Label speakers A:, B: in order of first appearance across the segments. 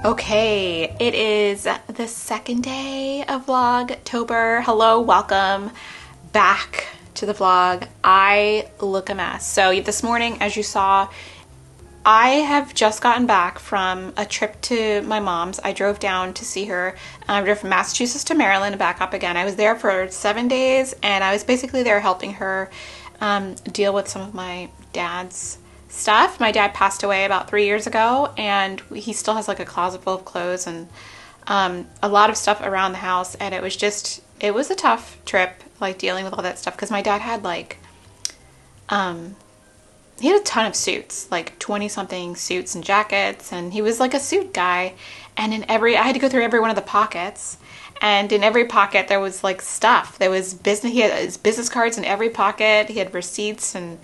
A: Okay, it is the second day of Vlogtober. Hello, welcome back to the vlog. I look a mess. So this morning, as you saw, I have just gotten back from a trip to my mom's. I drove down to see her. I drove from Massachusetts to Maryland and back up again. I was there for 7 days, and I was basically there helping her deal with some of my dad's stuff. My dad passed away about 3 years ago, and he still has like a closet full of clothes and a lot of stuff around the house. And it was a tough trip, like dealing with all that stuff, because my dad had like he had a ton of suits, like 20 something suits and jackets, and he was like a suit guy. And I had to go through every one of the pockets, and in every pocket there was like stuff. There was business. He had his business cards in every pocket. He had receipts and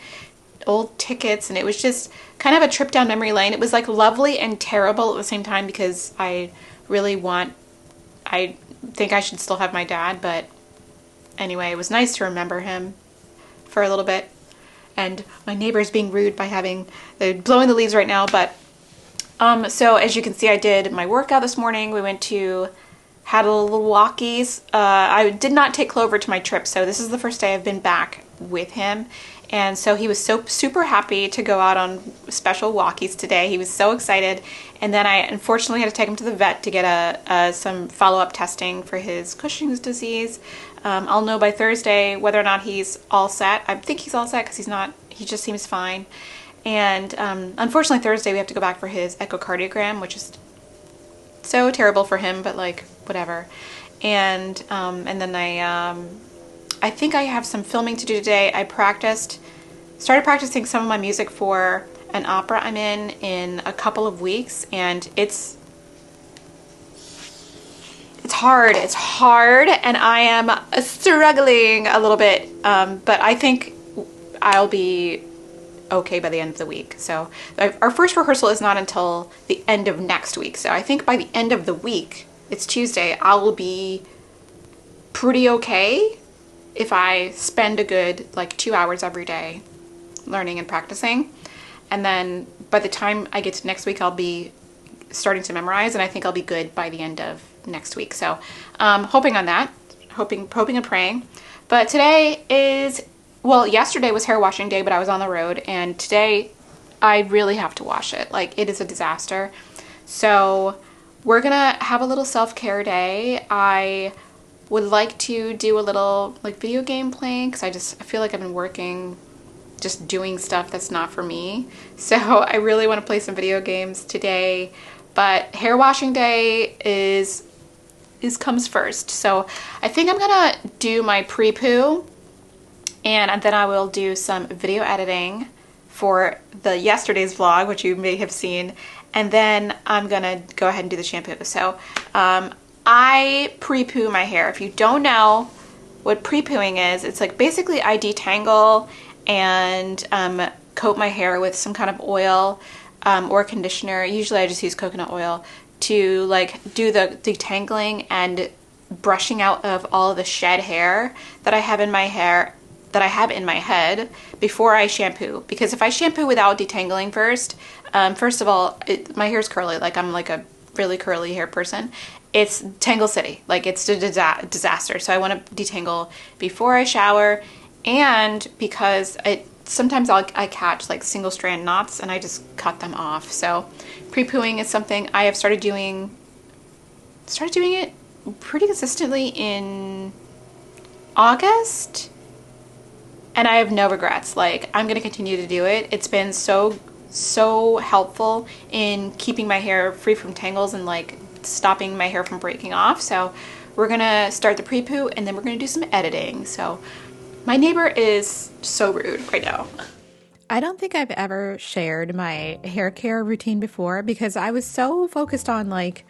A: old tickets, and it was just kind of a trip down memory lane. It was like lovely and terrible at the same time, because I think I should still have my dad, but anyway, it was nice to remember him for a little bit. And my neighbor's being rude by they're blowing the leaves right now, but so as you can see, I did my workout this morning. We had a little walkies. I did not take Clover to my trip, so this is the first day I've been back with him. And so he was so super happy to go out on special walkies today. He was so excited. And then I unfortunately had to take him to the vet to get some follow-up testing for his Cushing's disease. I'll know by Thursday whether or not he's all set. I think he's all set because he just seems fine. And unfortunately Thursday we have to go back for his echocardiogram, which is so terrible for him, but like whatever. And then I think I have some filming to do today. I started practicing some of my music for an opera I'm in a couple of weeks, and it's hard, and I am struggling a little bit, but I think I'll be okay by the end of the week. So our first rehearsal is not until the end of next week, so I think by the end of the week, it's Tuesday, I will be pretty okay if I spend a good like 2 hours every day learning and practicing. And then by the time I get to next week, I'll be starting to memorize, and I think I'll be good by the end of next week. So hoping on that, hoping and praying. But today yesterday was hair washing day, but I was on the road, and today I really have to wash it. Like, it is a disaster. So we're gonna have a little self-care day. I would like to do a little like video game playing, because I feel like I've been working just doing stuff that's not for me. So I really want to play some video games today, but hair washing day comes first. So I think I'm gonna do my pre-poo, and then I will do some video editing for yesterday's vlog, which you may have seen, and then I'm gonna go ahead and do the shampoo. So I pre-poo my hair. If you don't know what pre-pooing is, it's like basically I detangle and coat my hair with some kind of oil or conditioner. Usually I just use coconut oil to like do the detangling and brushing out of all of the shed hair that I have in my head before I shampoo. Because if I shampoo without detangling first of all, my hair's curly. Like, I'm like a really curly hair person. It's Tangle City. Like, it's a disaster. So I want to detangle before I shower, and because sometimes I catch like single strand knots and I just cut them off. So pre-pooing is something I have started doing it pretty consistently in August, and I have no regrets. Like, I'm gonna continue to do it. It's been so helpful in keeping my hair free from tangles and like stopping my hair from breaking off. So we're gonna start the pre-poo, and then we're gonna do some editing. So my neighbor is so rude right now.
B: I don't think I've ever shared my hair care routine before, because I was so focused on like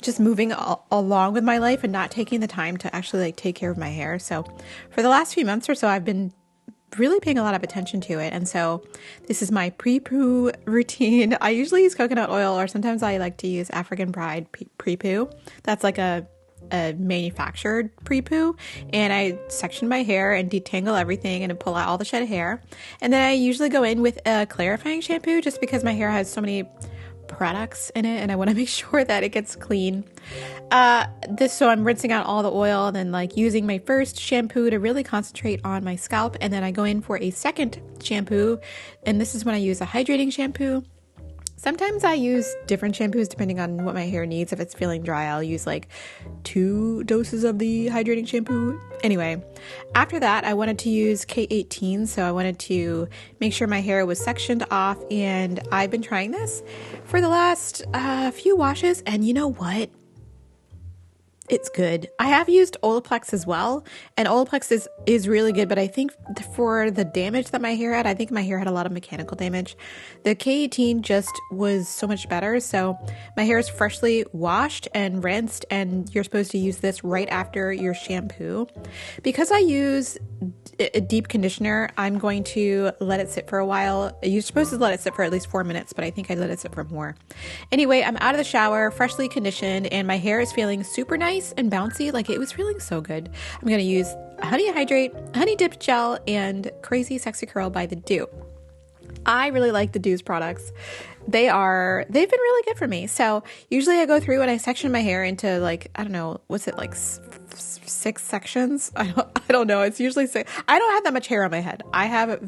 B: just moving along with my life and not taking the time to actually like take care of my hair. So for the last few months or so, I've been really paying a lot of attention to it. And so this is my pre-poo routine. I usually use coconut oil, or sometimes I like to use African Pride pre-poo. That's like a manufactured pre-poo, and I section my hair and detangle everything and pull out all the shed hair. And then I usually go in with a clarifying shampoo, just because my hair has so many products in it, and I want to make sure that it gets clean. So I'm rinsing out all the oil and then like using my first shampoo to really concentrate on my scalp, and then I go in for a second shampoo, and this is when I use a hydrating shampoo. Sometimes I use different shampoos depending on what my hair needs. If it's feeling dry, I'll use like 2 doses of the hydrating shampoo. Anyway, after that, I wanted to use K18, so I wanted to make sure my hair was sectioned off, and I've been trying this for the last few washes, and you know what? It's good. I have used Olaplex as well, and Olaplex is really good, but I think for the damage that my hair had, I think my hair had a lot of mechanical damage. The K18 just was so much better, so my hair is freshly washed and rinsed, and you're supposed to use this right after your shampoo. Because I use a deep conditioner, I'm going to let it sit for a while. You're supposed to let it sit for at least 4 minutes, but I think I let it sit for more. Anyway, I'm out of the shower, freshly conditioned, and my hair is feeling super nice and bouncy. Like, it was feeling so good. I'm going to use Honey Hydrate, Honey Dip Gel, and Crazy Sexy Curl by The Dew. I really like The Dew's products. They've been really good for me. So usually I go through and I section my hair into like, I don't know, what's it like 6 sections? I don't know. It's usually 6. I don't have that much hair on my head. I have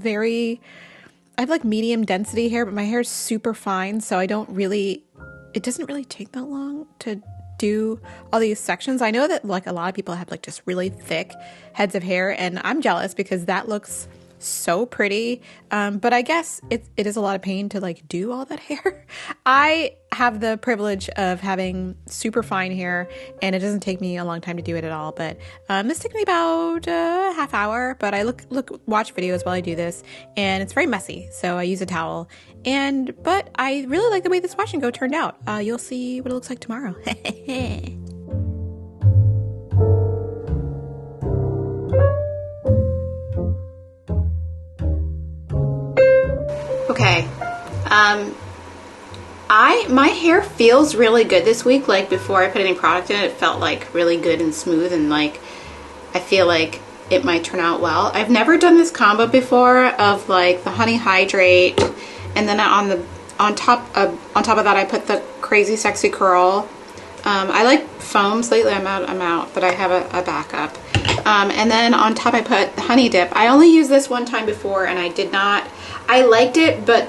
B: like medium density hair, but my hair is super fine. So it doesn't really take that long to do all these sections. I know that like a lot of people have like just really thick heads of hair, and I'm jealous because that looks so pretty. But I guess it is a lot of pain to like do all that hair. I have the privilege of having super fine hair, and it doesn't take me a long time to do it at all. But this took me about a half hour, but I watch videos while I do this, and it's very messy. So I use a towel, but I really like the way this wash and go turned out. You'll see what it looks like tomorrow.
A: Okay. My hair feels really good this week. Like before I put any product in it, it felt like really good and smooth, and like I feel like it might turn out well. I've never done this combo before of like the Honey Hydrate, and then on top of that I put the Crazy Sexy Curl. I like foams lately. I'm out, but I have a backup. And then on top I put the Honey Dip. I only used this one time before, and I liked it, but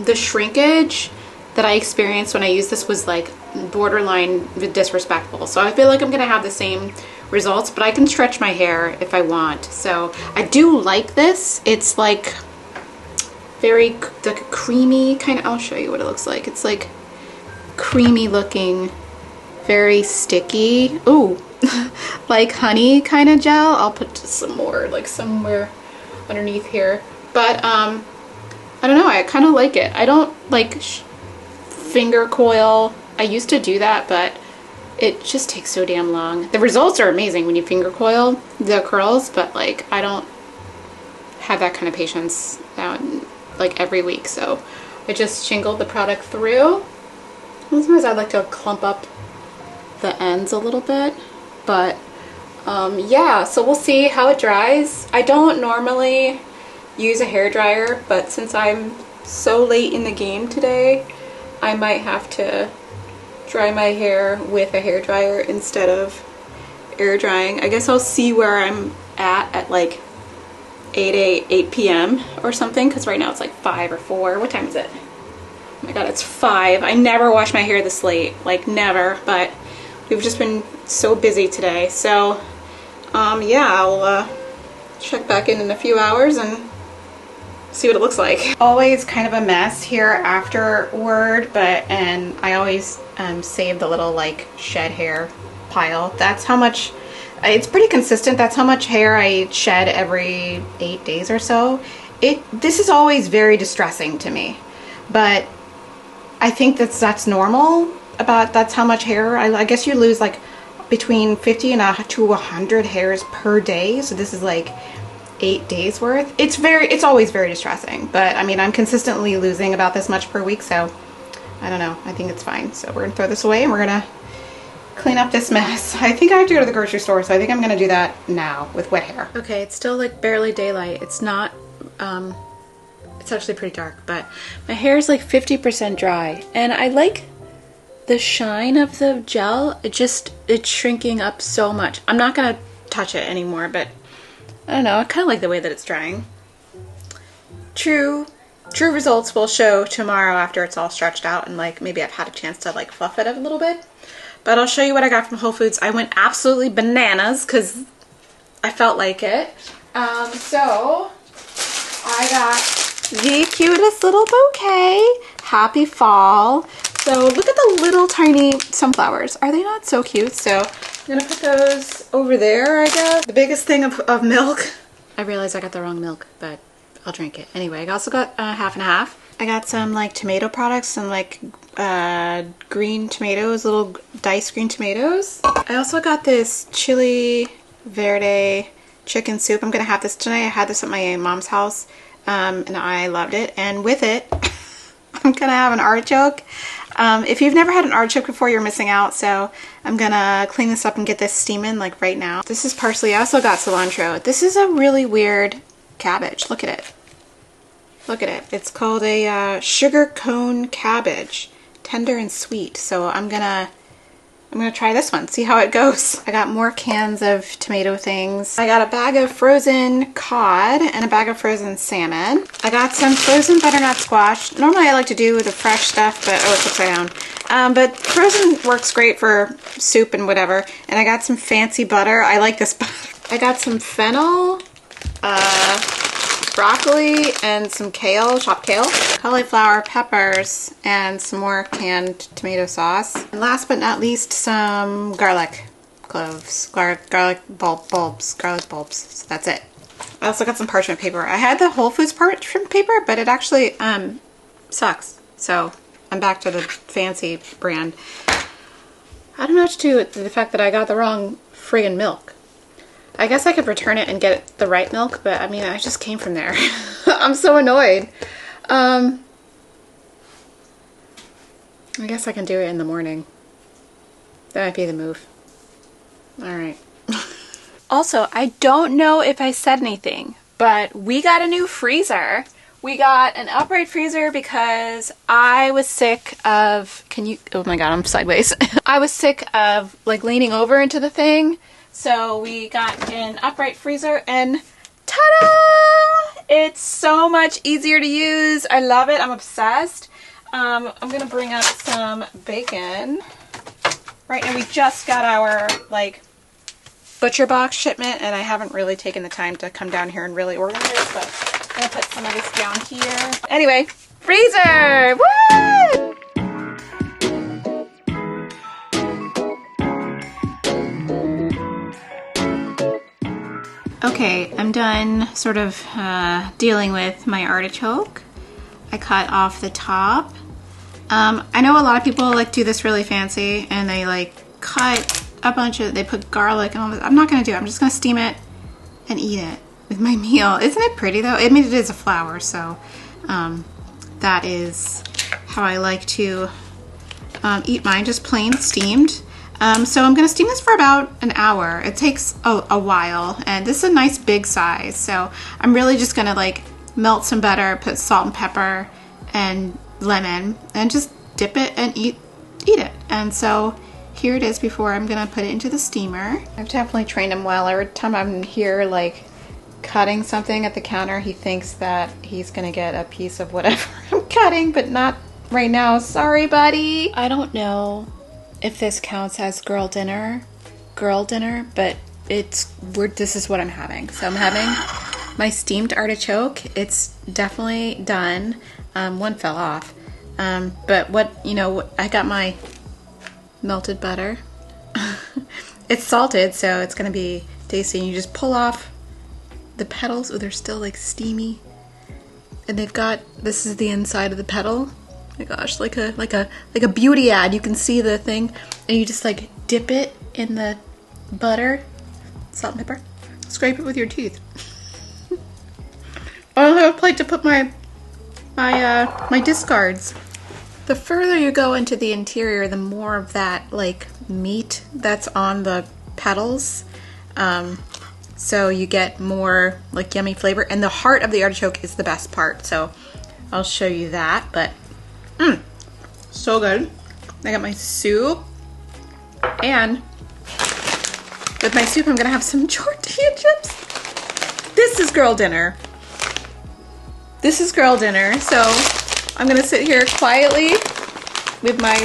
A: the shrinkage that I experienced when I used this was like borderline disrespectful. So I feel like I'm gonna have the same results, but I can stretch my hair if I want. So I do like this. It's like very like a creamy kind of, I'll show you what it looks like. It's like creamy looking, very sticky. Ooh, like honey kind of gel. I'll put some more like somewhere underneath here. But I don't know, I kind of like it. I don't like finger coil. I used to do that, but it just takes so damn long. The results are amazing when you finger coil the curls, but like I don't have that kind of patience like every week. So I just shingled the product through. Sometimes I'd like to clump up the ends a little bit, but yeah, so we'll see how it dries. I don't normally use a hair dryer, but since I'm so late in the game today, I might have to dry my hair with a hair dryer instead of air drying. I guess I'll see where I'm at like 8 p.m. or something, because right now it's like 5 or 4. What time is it? Oh my god, it's 5. I never wash my hair this late, like never, but we've just been so busy today. So yeah, I'll check back in a few hours and see what it looks like. Always kind of a mess here afterward, and I always save the little like shed hair pile. That's how much, it's pretty consistent. That's how much hair I shed every 8 days or so. This is always very distressing to me, but I think that's normal. That's how much hair, I guess you lose like between 50 to 100 hairs per day. So this is like 8 days worth. It's always very distressing, but I mean, I'm consistently losing about this much per week, so I don't know. I think it's fine. So we're gonna throw this away and we're gonna clean up this mess. I think I have to go to the grocery store, so I think I'm gonna do that now with wet hair. Okay, it's still like barely daylight. It's not It's actually pretty dark, but my hair is like 50% dry, and I like the shine of the gel. It's shrinking up so much. I'm not gonna touch it anymore, but I don't know, I kind of like the way that it's drying. True results will show tomorrow after it's all stretched out and like maybe I've had a chance to like fluff it up a little bit. But I'll show you what I got from Whole Foods. I went absolutely bananas because I felt like it. So I got the cutest little bouquet. Happy fall. So look at the little tiny sunflowers. Are they not so cute? So I'm gonna put those over there, I guess. The biggest thing of milk. I realized I got the wrong milk, but I'll drink it. Anyway, I also got half and half. I got some like tomato products and like green tomatoes, little diced green tomatoes. I also got this chili verde chicken soup. I'm gonna have this tonight. I had this at my mom's house and I loved it. And with it, I'm gonna have an artichoke. If you've never had an artichoke before, you're missing out. So I'm gonna clean this up and get this steaming like right now. This is parsley. I also got cilantro. This is a really weird cabbage. Look at it. Look at it. It's called a sugar cone cabbage. Tender and sweet. So I'm gonna try this one, see how it goes. I got more cans of tomato things. I got a bag of frozen cod and a bag of frozen salmon. I got some frozen butternut squash. Normally I like to do the fresh stuff, but oh, it's upside down. But frozen works great for soup and whatever. And I got some fancy butter. I like this butter. I got some fennel, broccoli, and some kale, chopped kale, cauliflower, peppers, and some more canned tomato sauce. And last but not least, some garlic cloves, garlic bulbs. So that's it. I also got some parchment paper. I had the Whole Foods parchment paper, but it actually sucks. So I'm back to the fancy brand. I don't know what to do with the fact that I got the wrong friggin' milk. I guess I could return it and get the right milk, but I mean, I just came from there. I'm so annoyed. I guess I can do it in the morning. That might be the move. All right. Also, I don't know if I said anything, but we got a new freezer. We got an upright freezer because I was sick of, oh my God, I'm sideways. I was sick of like leaning over into the thing. So we got an upright freezer and ta-da! It's so much easier to use. I love it. I'm obsessed. I'm gonna bring up some bacon. Right now we just got our like butcher box shipment and I haven't really taken the time to come down here and really organize, but I'm gonna put some of this down here. Anyway, freezer! Woo! Okay, I'm done sort of dealing with my artichoke. I cut off the top. I know a lot of people like do this really fancy and they like cut a bunch of, they put garlic and all this. I'm not gonna do it. I'm just gonna steam it and eat it with my meal. Isn't it pretty though? I mean, it is a flower, so that is how I like to eat mine, just plain steamed. So I'm gonna steam this for about an hour. It takes a while, and this is a nice big size. So I'm really just gonna like melt some butter, put salt and pepper and lemon, and just dip it and eat it. And so here it is before I'm gonna put it into the steamer. I've definitely trained him well. Every time I'm here like cutting something at the counter, he thinks that he's gonna get a piece of whatever I'm cutting, but not right now. Sorry, buddy. I don't know if this counts as girl dinner, but this is what I'm having. So I'm having my steamed artichoke. It's definitely done. One fell off. But I got my melted butter. It's salted, so it's gonna be tasty. And you just pull off the petals. Oh, they're still like steamy. And this is the inside of the petal. My gosh, like a beauty ad. You can see the thing and you just like dip it in the butter, salt and pepper, scrape it with your teeth. I don't have a plate to put my discards. The further you go into the interior, the more of that like meat that's on the petals. So you get more like yummy flavor, and the heart of the artichoke is the best part. So I'll show you that, but so good. I got my soup, and with my soup I'm gonna have some tortilla chips. This is girl dinner. This is girl dinner, so I'm gonna sit here quietly with my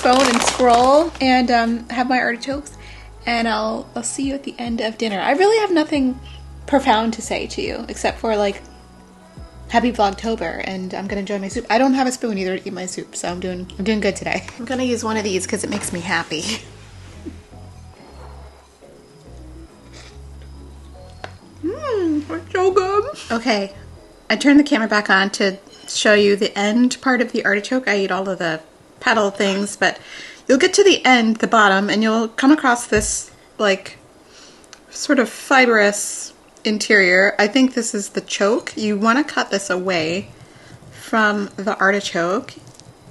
A: phone and scroll and have my artichokes, and I'll see you at the end of dinner. I really have nothing profound to say to you except for like happy Vlogtober, and I'm gonna enjoy my soup. I don't have a spoon either to eat my soup, so I'm doing good today. I'm gonna use one of these because it makes me happy. It's so good. Okay, I turned the camera back on to show you the end part of the artichoke. I eat all of the petal things, but you'll get to the end, the bottom, and you'll come across this like sort of fibrous interior. I think this is the choke. You want to cut this away from the artichoke.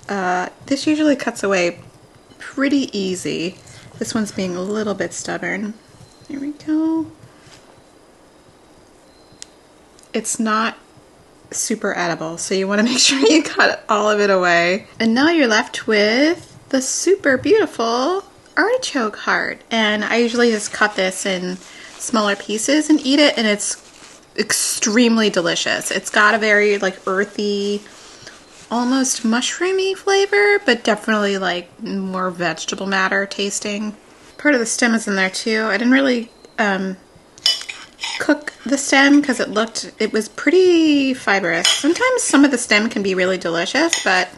A: This usually cuts away pretty easy. This one's being a little bit stubborn. Here we go. It's not super edible, so you want to make sure you cut all of it away. And now you're left with the super beautiful artichoke heart. And I usually just cut this in smaller pieces and eat it, and it's extremely delicious. It's got a very like earthy, almost mushroomy flavor, but definitely like more vegetable matter tasting. Part of the stem is in there too. I didn't really cook the stem because it was pretty fibrous. Sometimes some of the stem can be really delicious, but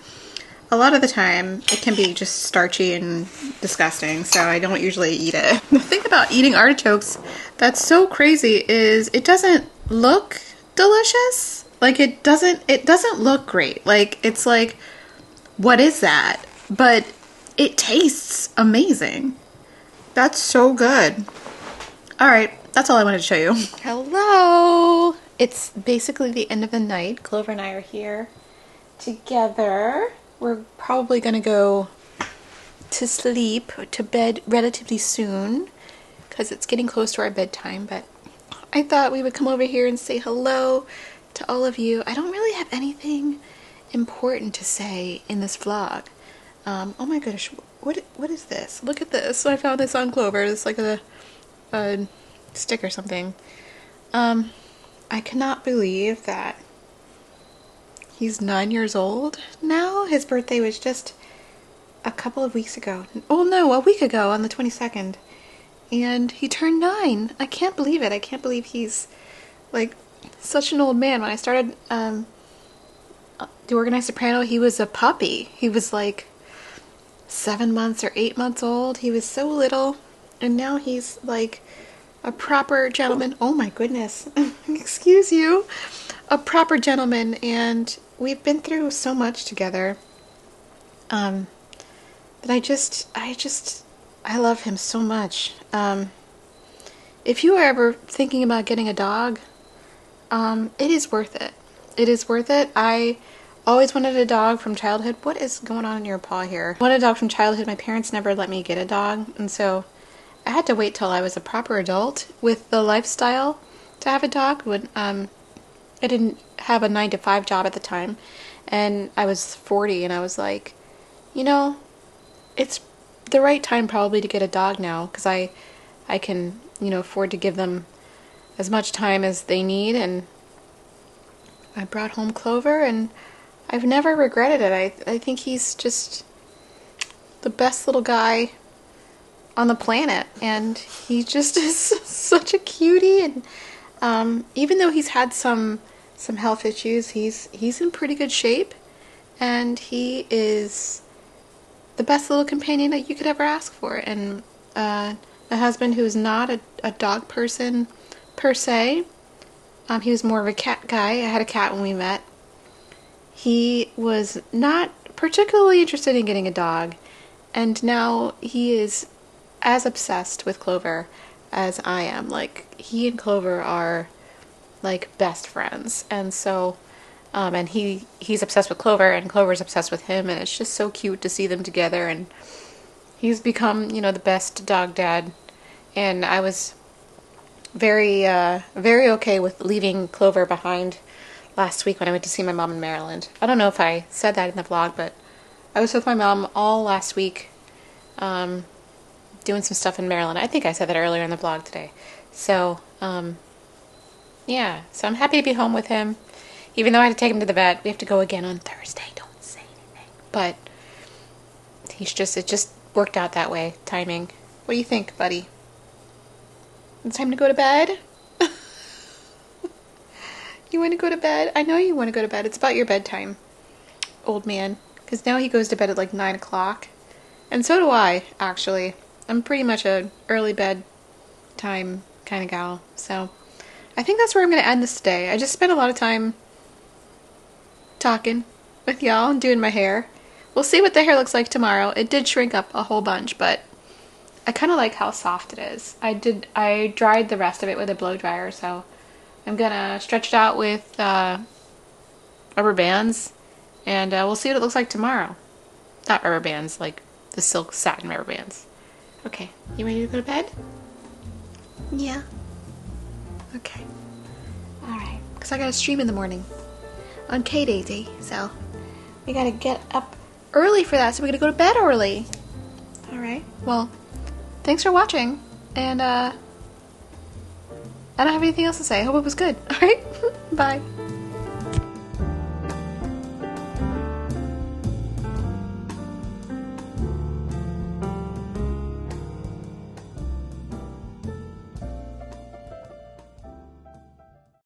A: a lot of the time it can be just starchy and disgusting, so I don't usually eat it. The thing about eating artichokes that's so crazy is it doesn't look delicious. Like it doesn't look great. Like it's like, what is that? But it tastes amazing. That's so good. All right, that's all I wanted to show you. Hello. It's basically the end of the night. Clover and I are here together. We're probably gonna go to sleep, to bed relatively soon because it's getting close to our bedtime, but I thought we would come over here and say hello to all of you. I don't really have anything important to say in this vlog. Oh my gosh, what is this? Look at this. I found this on Clover. It's like a stick or something. I cannot believe that he's 9 years old now. His birthday was just a couple of weeks ago. Oh no, a week ago on the 22nd. And he turned 9. I can't believe it. I can't believe he's like such an old man. When I started the Organized Soprano, he was a puppy. He was like 7 months or 8 months old. He was so little. And now he's like a proper gentleman. Oh my goodness. Excuse you. A proper gentleman, and we've been through so much together. That I love him so much. If you are ever thinking about getting a dog, it is worth it. It is worth it. I always wanted a dog from childhood. What is going on in your paw here? I wanted a dog from childhood. My parents never let me get a dog, and so I had to wait till I was a proper adult with the lifestyle to have a dog. When I didn't have a 9-to-5 job at the time, and I was 40, and I was like, you know, it's the right time probably to get a dog now, because I can, you know, afford to give them as much time as they need. And I brought home Clover, and I've never regretted it. I think he's just the best little guy on the planet, and he just is such a cutie. And even though he's had some health issues, he's in pretty good shape, and he is the best little companion that you could ever ask for. And my husband, who's not a dog person per se, he was more of a cat guy. I had a cat when we met. He was not particularly interested in getting a dog, and now he is as obsessed with Clover as I am. Like, he and Clover are like best friends, and so and he's obsessed with Clover, and Clover's obsessed with him, and it's just so cute to see them together. And he's become, you know, the best dog dad, and I was very very okay with leaving Clover behind last week when I went to see my mom in Maryland. I don't know if I said that in the vlog, but I was with my mom all last week doing some stuff in Maryland. I think I said that earlier in the vlog today. So, yeah. So I'm happy to be home with him. Even though I had to take him to the vet. We have to go again on Thursday. Don't say anything. But it just worked out that way. Timing. What do you think, buddy? It's time to go to bed? You want to go to bed? I know you want to go to bed. It's about your bedtime, old man. Because now he goes to bed at like 9 o'clock. And so do I, actually. I'm pretty much a early bed time kind of gal. So I think that's where I'm going to end this today. I just spent a lot of time talking with y'all and doing my hair. We'll see what the hair looks like tomorrow. It did shrink up a whole bunch, but I kind of like how soft it is. I dried the rest of it with a blow dryer, so I'm gonna stretch it out with rubber bands, and we'll see what it looks like tomorrow. Not rubber bands, like the silk satin rubber bands. Okay, you ready to go to bed? Yeah. Okay. Alright, because I got to stream in the morning on K-Daisy, so we got to get up early for that, so we got to go to bed early. Alright, well, thanks for watching, and I don't have anything else to say. I hope it was good. Alright, bye.